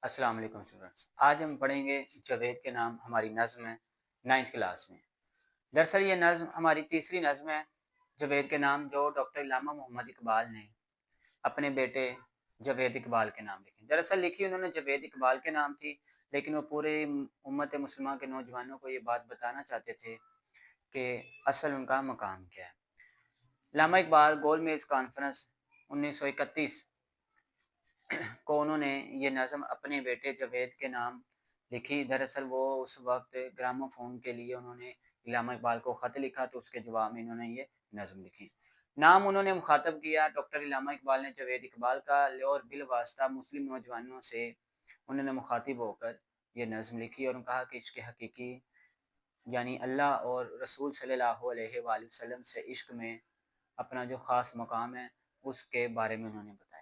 السلام علیکم اسٹوڈنٹس، آج ہم پڑھیں گے جاوید کے نام ہماری نظم ہے 9th کلاس میں۔ دراصل یہ نظم ہماری تیسری نظم ہے جاوید کے نام، جو ڈاکٹر علامہ محمد اقبال نے اپنے بیٹے جاوید اقبال کے نام لکھی۔ دراصل لکھی انہوں نے جاوید اقبال کے نام تھی، لیکن وہ پورے امت مسلمہ کے نوجوانوں کو یہ بات بتانا چاہتے تھے کہ اصل ان کا مقام کیا ہے۔ علامہ اقبال گول میز کانفرنس 1931 کو انہوں نے یہ نظم اپنے بیٹے جاوید کے نام لکھی۔ دراصل وہ اس وقت گرامو فون کے لیے انہوں نے علامہ اقبال کو خط لکھا، تو اس کے جواب میں انہوں نے یہ نظم لکھی۔ نام انہوں نے مخاطب کیا ڈاکٹر علامہ اقبال نے جاوید اقبال کا، اور بالواسطہ مسلم نوجوانوں سے انہوں نے مخاطب ہو کر یہ نظم لکھی اور کہا کہ عشق حقیقی یعنی اللہ اور رسول صلی اللہ علیہ وآلہ وسلم سے عشق میں اپنا جو خاص مقام ہے اس کے بارے میں انہوں نے بتایا۔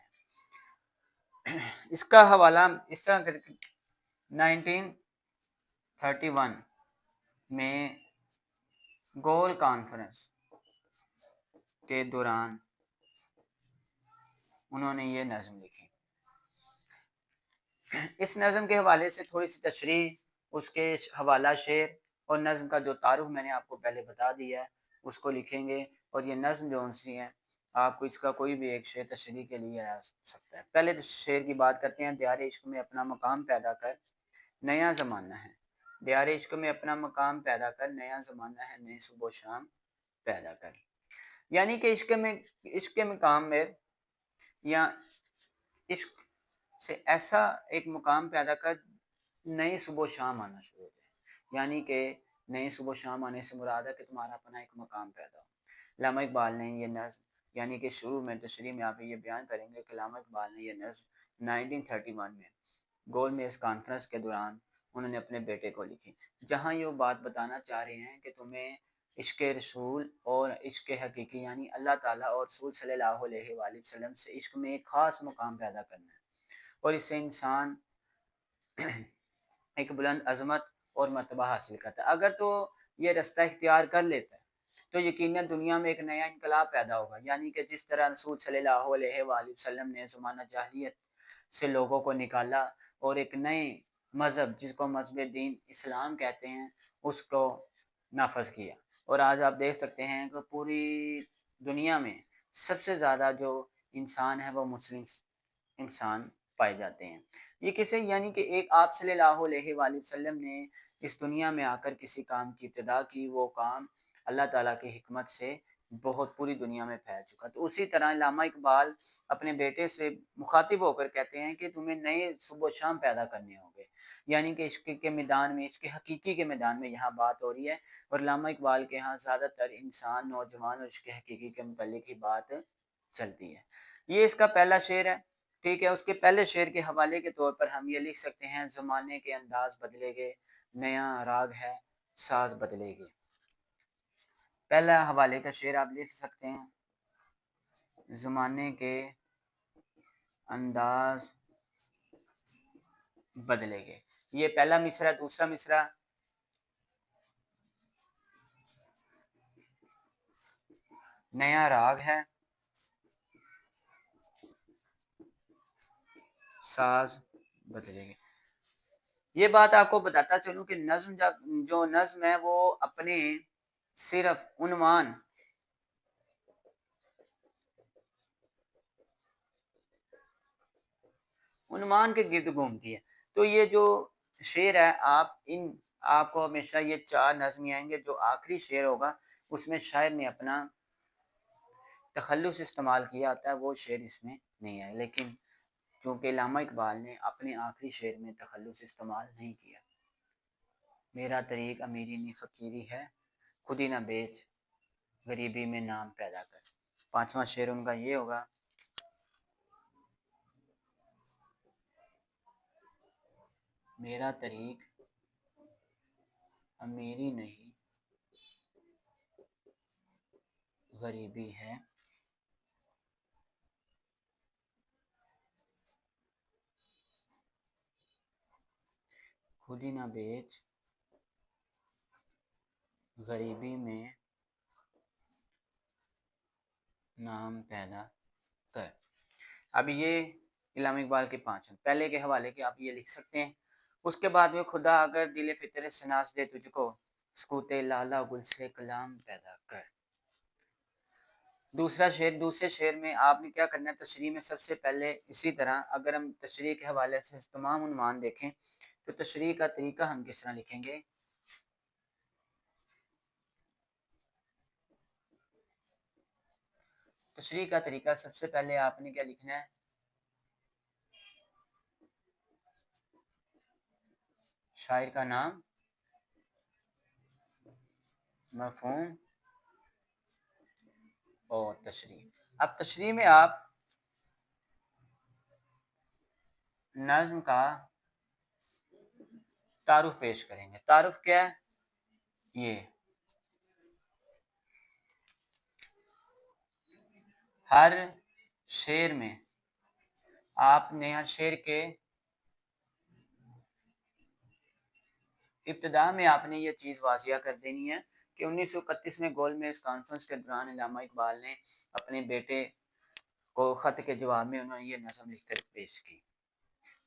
اس کا حوالہ اس طرح 1931 میں گول کانفرنس کے دوران انہوں نے یہ نظم لکھی۔ اس نظم کے حوالے سے تھوڑی سی تشریح، اس کے حوالہ شعر اور نظم کا جو تعارف میں نے آپ کو پہلے بتا دیا ہے اس کو لکھیں گے، اور یہ نظم جو سی ہے آپ کو اس کا کوئی بھی ایک شعر تشریح کے لیے آ سکتا ہے۔ پہلے تو شعر کی بات کرتے ہیں۔ دیار عشق میں اپنا مقام پیدا کر نیا زمانہ ہے، دیار عشق میں اپنا مقام پیدا کر نیا زمانہ ہے، نئی صبح و شام پیدا کر۔ یعنی کہ عشق کے مقام میں یا عشق سے ایسا ایک مقام پیدا کر نئی صبح و شام آنا شروع ہو جائے، یعنی کہ نئی صبح و شام آنے سے مراد ہے کہ تمہارا اپنا ایک مقام پیدا ہو۔ علامہ اقبال نے یہ نظم، یعنی کہ شروع میں تشریح میں آپ یہ بیان کریں گے کہ علامہ اقبال نے یہ نظم 1931 میں گول میز کانفرنس کے دوران انہوں نے اپنے بیٹے کو لکھی، جہاں یہ بات بتانا چاہ رہے ہیں کہ تمہیں عشق رسول اور عشق حقیقی یعنی اللہ تعالیٰ اور رسول صلی اللہ علیہ وآلہ وسلم سے عشق میں ایک خاص مقام پیدا کرنا ہے، اور اس سے انسان ایک بلند عظمت اور مرتبہ حاصل کرتا ہے۔ اگر تو یہ رستہ اختیار کر لیتا ہے تو یقیناً دنیا میں ایک نیا انقلاب پیدا ہوگا، یعنی کہ جس طرح رسول صلی اللہ علیہ وآلہ وسلم نے زمانہ جاہلیت سے لوگوں کو نکالا اور ایک نئے مذہب جس کو مذہب دین اسلام کہتے ہیں اس کو نافذ کیا، اور آج آپ دیکھ سکتے ہیں کہ پوری دنیا میں سب سے زیادہ جو انسان ہے وہ مسلم انسان پائے جاتے ہیں۔ یہ کسے یعنی کہ ایک آپ صلی اللہ علیہ وآلہ وسلم نے اس دنیا میں آ کر کسی کام کی ابتدا کی، وہ کام اللہ تعالیٰ کی حکمت سے بہت پوری دنیا میں پھیل چکا۔ تو اسی طرح علامہ اقبال اپنے بیٹے سے مخاطب ہو کر کہتے ہیں کہ تمہیں نئے صبح و شام پیدا کرنے ہوں گے، یعنی کہ عشق کے میدان میں، عشق حقیقی کے میدان میں یہاں بات ہو رہی ہے، اور علامہ اقبال کے ہاں زیادہ تر انسان نوجوان اور عشق حقیقی کے متعلق ہی بات چلتی ہے۔ یہ اس کا پہلا شعر ہے، ٹھیک ہے۔ اس کے پہلے شعر کے حوالے کے طور پر ہم یہ لکھ سکتے ہیں: زمانے کے انداز بدلے گے، نیا راگ ہے، ساز بدلے گے۔ پہلا حوالے کا شعر آپ لکھ سکتے ہیں: زمانے کے انداز بدلے گے، یہ پہلا مصرع۔ دوسرا مصرع: نیا راگ ہے، ساز بدلے گے۔ یہ بات آپ کو بتاتا چلوں کہ نظم جو نظم ہے وہ اپنے صرف عنوان کے گرد گھومتی ہے۔ تو یہ جو شعر ہے آپ کو ہمیشہ یہ چار نظمیں آئیں گے، جو آخری شعر ہوگا اس میں شاعر نے اپنا تخلص استعمال کیا ہوتا ہے، وہ شعر اس میں نہیں ہے، لیکن چونکہ علامہ اقبال نے اپنے آخری شعر میں تخلص استعمال نہیں کیا۔ میرا طریق امیری نی فقیری ہے، خود ہی نہ بیچ غریبی میں نام پیدا کر۔ پانچواں شعر ان کا یہ ہوگا: میرا طریق امیری نہیں غریبی ہے، خود ہی نہ بیچ غریبی میں نام پیدا کر۔ اب یہ علامہ اقبال کے 5 پہلے کے حوالے کے آپ یہ لکھ سکتے ہیں۔ اس کے بعد میں خدا اگر دل فطرت سناس دے تجھ کو، سکوت لالا گل سے کلام پیدا کر۔ دوسرا شعر، دوسرے شعر میں آپ نے کیا کرنا ہے، تشریح میں سب سے پہلے اسی طرح اگر ہم تشریح کے حوالے سے تمام عنوان دیکھیں تو تشریح کا طریقہ ہم کس طرح لکھیں گے۔ تشریح کا طریقہ سب سے پہلے آپ نے کیا لکھنا ہے، شاعر کا نام، مفہوم اور تشریح۔ اب تشریح میں آپ نظم کا تعارف پیش کریں گے۔ تعارف کیا ہے، یہ ہر شعر میں آپ نے ہر شعر کے ابتدا میں آپ نے یہ چیز واضح کر دینی ہے کہ 1931 میں گول میز کانفرنس کے دوران علامہ اقبال نے اپنے بیٹے کو خط کے جواب میں انہوں نے یہ نظم لکھ کر پیش کی۔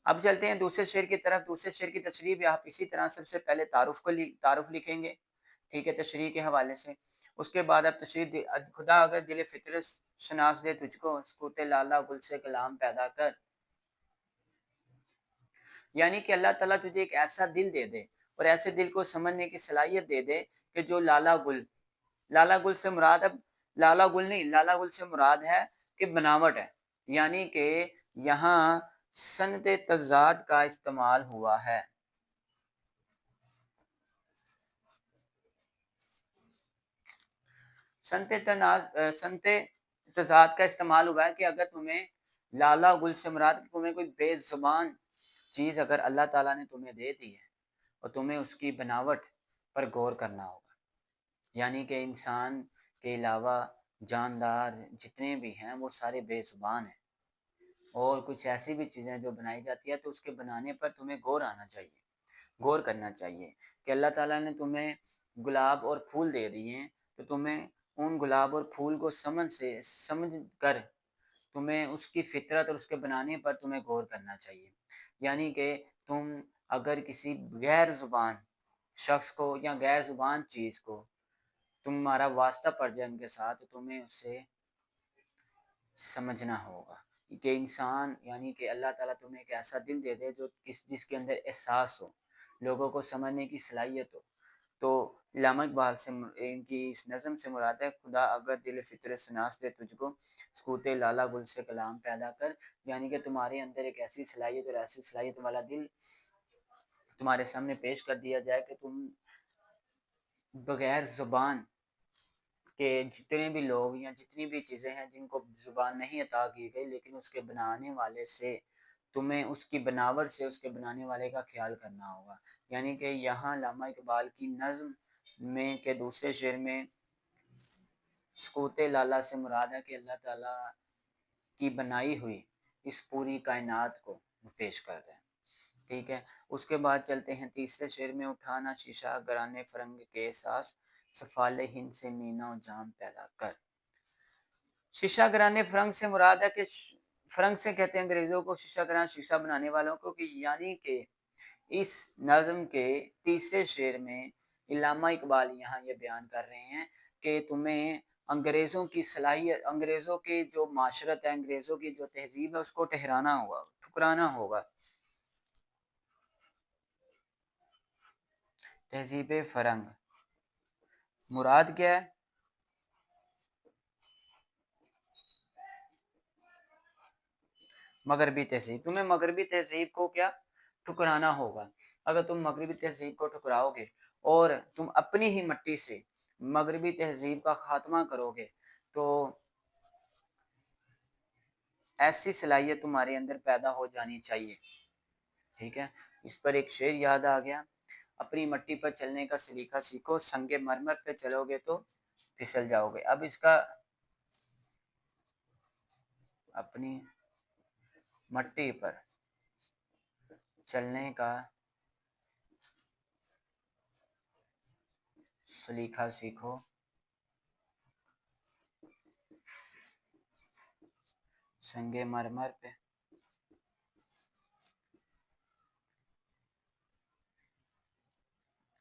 اب چلتے ہیں دوسرے شعر کی طرف۔ دوسرے شعر کی تشریح بھی آپ اسی طرح سب سے پہلے تعارف لکھیں گے، ٹھیک ہے، تشریح کے حوالے سے۔ اس کے بعد اب تشریح، خدا اگر دل فطرت شناس دے تجھ کو، سکوت لالا گل سے کلام پیدا کر، یعنی کہ اللہ تعالیٰ تجھے ایک ایسا دل دے دے اور ایسے دل کو سمجھنے کی صلاحیت دے دے کہ جو لالا گل، لالا گل سے مراد، اب لالا گل نہیں، لالا گل سے مراد ہے کہ بناوٹ ہے، یعنی کہ یہاں صنعت تضاد کا استعمال ہوا ہے۔ صنعت تضاد کا استعمال ہوا ہے کہ اگر تمہیں لالا گل سے مراد، تمہیں کوئی بے زبان چیز اگر اللہ تعالیٰ نے تمہیں دے دی ہے اور تمہیں اس کی بناوٹ پر غور کرنا ہوگا، یعنی کہ انسان کے علاوہ جاندار جتنے بھی ہیں وہ سارے بے زبان ہیں، اور کچھ ایسی بھی چیزیں جو بنائی جاتی ہے تو اس کے بنانے پر تمہیں غور آنا چاہیے، غور کرنا چاہیے کہ اللہ تعالیٰ نے تمہیں گلاب اور پھول دے دیے ہیں تو تمہیں ان گلاب اور پھول کو سمجھ کر تمہیں اس کی فطرت اور اس کے بنانے پر تمہیں غور کرنا چاہیے، یعنی کہ تم اگر کسی غیر زبان شخص کو یا غیر زبان چیز کو تمہارا واسطہ پڑ جائے ان کے ساتھ تو تمہیں اسے سمجھنا ہوگا کہ انسان، یعنی کہ اللہ تعالیٰ تمہیں ایک ایسا دل دے دے جو جس کے اندر احساس ہو، لوگوں کو سمجھنے کی صلاحیت ہو۔ تو علامہ اقبال سے ان کی اس نظم سے مراد ہے، خدا اگر دل فطرت سناس دے تجھ کو، سکوت لالا گل سے کلام پیدا کر، یعنی کہ تمہارے اندر ایک ایسی صلاحیت اور ایسی صلاحیت والا دل تمہارے سامنے پیش کر دیا جائے کہ تم بغیر زبان کہ جتنے بھی لوگ یا جتنی بھی چیزیں ہیں جن کو زبان نہیں عطا کی گئی لیکن اس کے بنانے والے سے تمہیں اس کی بناوٹ سے اس کے بنانے والے کا خیال کرنا ہوگا، یعنی کہ یہاں علامہ اقبال کی نظم میں کے دوسرے شعر میں سکوت لالا سے مراد ہے کہ اللہ تعالیٰ کی بنائی ہوئی اس پوری کائنات کو پیش کر دیں، ٹھیک ہے۔ اس کے بعد چلتے ہیں تیسرے شعر میں، اٹھانا شیشہ گرانے فرنگ کے احساس، سفال ہند سے مینا و جام پیدا کر۔ شیشہ گرانے فرنگ سے مراد ہے کہ فرنگ سے کہتے ہیں انگریزوں کو، شیشہ گران شیشہ بنانے والوں کو، کہ یعنی کہ اس نظم کے تیسرے شعر میں علامہ اقبال یہاں یہ بیان کر رہے ہیں کہ تمہیں انگریزوں کی صلاحیت، انگریزوں کی جو معاشرت ہے، انگریزوں کی جو تہذیب ہے اس کو ٹھہرانا ہوگا، ٹھکرانا ہوگا۔ تہذیب فرنگ مراد کیا ہے، مغربی تہذیب، تمہیں مغربی تہذیب کو کیا ٹھکرانا ہوگا۔ اگر تم مغربی تہذیب کو ٹھکراؤ گے اور تم اپنی ہی مٹی سے مغربی تہذیب کا خاتمہ کرو گے تو ایسی صلاحیت تمہارے اندر پیدا ہو جانی چاہیے، ٹھیک ہے۔ اس پر ایک شعر یاد آ گیا، اپنی مٹی پر چلنے کا سلیقہ سیکھو، سنگ مرمر پہ چلو گے تو پھسل جاؤ گے۔ اب اس کا اپنی مٹی پر چلنے کا سلیقہ سیکھو، سنگ مرمر پہ